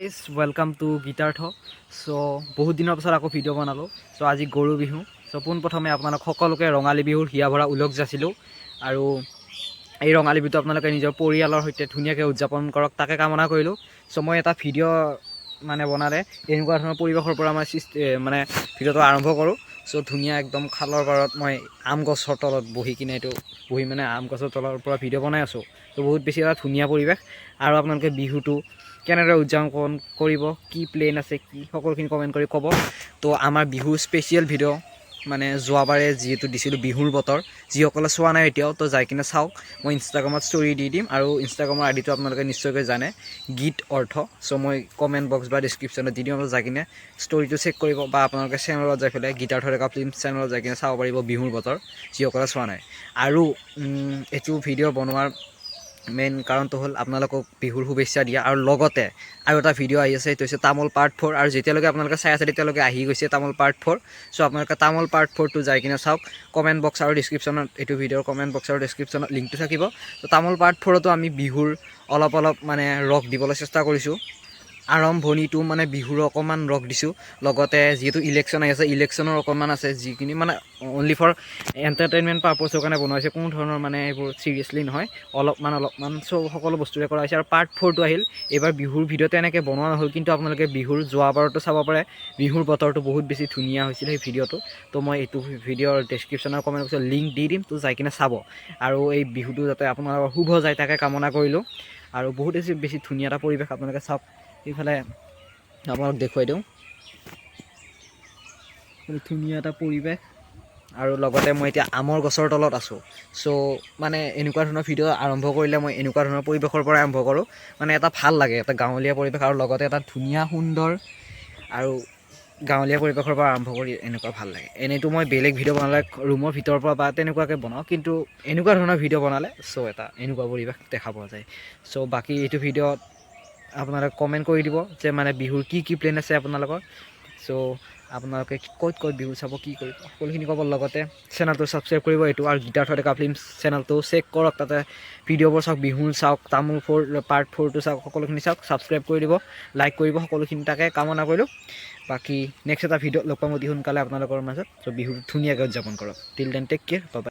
Is welcome to Geetartha. So' বহুত দিনৰ পাছত আকৌ ভিডিঅ' বনালোঁ। চ' আজি গৰু বিহু। চ' পোনপ্ৰথমে আপোনালোক সকলোকে ৰঙালী বিহুৰ হিয়া ভৰা ওলগ যাচিলোঁ। আৰু এই ৰঙালী বিহুটো আপোনালোকে নিজৰ পৰিয়ালৰ সৈতে ধুনীয়াকৈ উদযাপন কৰক তাকে কামনা কৰিলোঁ। চ' মই এটা ভিডিঅ' বনালে এনেকুৱা ধৰণৰ পৰিৱেশৰ পৰা মই ভিডিঅ'টো আৰম্ভ কৰোঁ। চ' ধুনীয়া একদম খালৰ পাৰত মই আম গছৰ তলত বহি আম গছৰ তলৰ পৰা ভিডিঅ' বনাই আছোঁ। ত' বহুত বেছি এটা ধুনীয়া পৰিৱেশ। আৰু আপোনালোকে বিহুটো কেনেদৰে উদযাপন কৰিব, কি প্লেন আছে, কি সকলোখিনি কমেণ্ট কৰি ক'ব। তো আমাৰ বিহুৰ স্পেচিয়েল ভিডিঅ' যোৱাবাৰে যিহেতু দিছিলোঁ বিহুৰ বতৰ, যিসকলে চোৱা নাই এতিয়াও তো যাই কিনে চাওক। মই ইনষ্টাগ্ৰামত ষ্টৰি দি দিম আৰু ইনষ্টাগ্ৰামৰ আইডিটো আপোনালোকে নিশ্চয়কৈ জানে, গীত অৰ্থ। চ' মই কমেণ্ট বক্স বা ডিছক্ৰিপশ্যনত দি দিম, যাই কিনে ষ্টৰিটো চেক কৰিব বা আপোনালোকে চেনেলত যাই পেলাই গীতাৰ্থ ডেকা ফিল্ম চেনেলত যাই কিনে চাব পাৰিব বিহুৰ বতৰ, যিসকলে চোৱা নাই। আৰু এইটো ভিডিঅ' বনোৱাৰ মেইন কাৰণটো হ'ল আপোনালোকক বিহুৰ শুভেচ্ছা দিয়া। আৰু লগতে আৰু এটা ভিডিঅ' আহি আছে, সেইটো হৈছে তামোল পাৰ্ট 4। আৰু যেতিয়ালৈকে আপোনালোকে চাই আছে তেতিয়ালৈকে আহি গৈছে তামোল পাৰ্ট 4। চ' আপোনালোকে তামোল পাৰ্ট 4টো যাই কিনে চাওক। কমেণ্ট বক্স আৰু ডিছক্ৰিপশ্যনত এইটো ভিডিঅ'ৰ কমেণ্ট বক্স আৰু ডিছক্ৰিপশ্যনত লিংকটো থাকিব। ত' তামোল পাৰ্ট 4তো আমি বিহুৰ অলপ ৰস দিবলৈ চেষ্টা কৰিছোঁ। আৰম্ভণিটো বিহুৰ অকণমান ৰস দিছোঁ। লগতে যিহেতু ইলেকশ্যন আহি আছে, ইলেকশ্যনৰ অকণমান আছে, যিখিনি অনলি ফৰ এণ্টাৰটেইনমেণ্ট পাৰ্পছৰ কাৰণে বনোৱা হৈছে, কোনো ধৰণৰ এইবোৰ চিৰিয়াছলি নহয়, অলপমান চ' সকলো বস্তুৰে কৰা হৈছে। আৰু পাৰ্ট 4টো আহিল। এইবাৰ বিহুৰ ভিডিঅ' তেনেকৈ বনোৱা নহ'ল, কিন্তু আপোনালোকে বিহুৰ যোৱাবাৰতো চাব পাৰে। বিহুৰ বতৰটো বহুত বেছি ধুনীয়া হৈছিল সেই ভিডিঅ'টো। তো মই এইটো ভিডিঅ'ৰ ডেছক্ৰিপশ্যনৰ কমেণ্ট বক্সত লিংক দি দিম, তো যাই কিনে চাব। আৰু এই বিহুটো যাতে আপোনালোকৰ শুভ যায় তাকে কামনা কৰিলোঁ। আৰু বহুত বেছি ধুনীয়া এটা পৰিৱেশ, আপোনালোকে চাওক। এইফালে আপোনালোক দেখুৱাই দিওঁ, ধুনীয়া এটা পৰিৱেশ। আৰু লগতে মই এতিয়া আমৰ গছৰ তলত আছোঁ। চ' এনেকুৱা ধৰণৰ ভিডিঅ' আৰম্ভ কৰিলে মই এনেকুৱা ধৰণৰ পৰিৱেশৰ পৰাই আৰম্ভ কৰোঁ। এটা ভাল লাগে, এটা গাঁৱলীয়া পৰিৱেশ, আৰু লগতে এটা ধুনীয়া সুন্দৰ আৰু গাঁৱলীয়া পৰিৱেশৰ পৰা আৰম্ভ কৰি এনেকুৱা ভাল লাগে। এনেইতো মই বেলেগ ভিডিঅ' বনালে ৰুমৰ ভিতৰৰ পৰা বা তেনেকুৱাকৈ বনাওঁ, কিন্তু এনেকুৱা ধৰণৰ ভিডিঅ' বনালে এটা এনেকুৱা পৰিৱেশ দেখা পোৱা যায়। চ' বাকী এইটো ভিডিঅ'ত আপোনালোকে কমেণ্ট কৰি দিব যে বিহুৰ কি প্লেন আছে আপোনালোকৰ। চ' আপোনালোকে ক'ত বিহু চাব, কি কৰিব, সকলোখিনি ক'ব। লগতে চেনেলটো ছাবস্ক্ৰাইব কৰিব এইটো, আৰু গীতাৰ্থ ডেকা ফিল্ম চেনেলটো চেক কৰক, তাতে ভিডিঅ'বোৰ চাওক, বিহুৰ চাওক, তামোল 4 পাৰ্ট 4টো চাওক, সকলোখিনি চাওক, ছাবস্ক্ৰাইব কৰি দিব, লাইক কৰিব, সকলোখিনি তাকে কামনা কৰিলোঁ। বাকী নেক্সট এটা ভিডিঅ'ত লগ পাম অতি সোনকালে আপোনালোকৰ মাজত। চ' বিহুটো ধুনীয়াকৈ উদযাপন কৰক। Till then take care, bye বাই।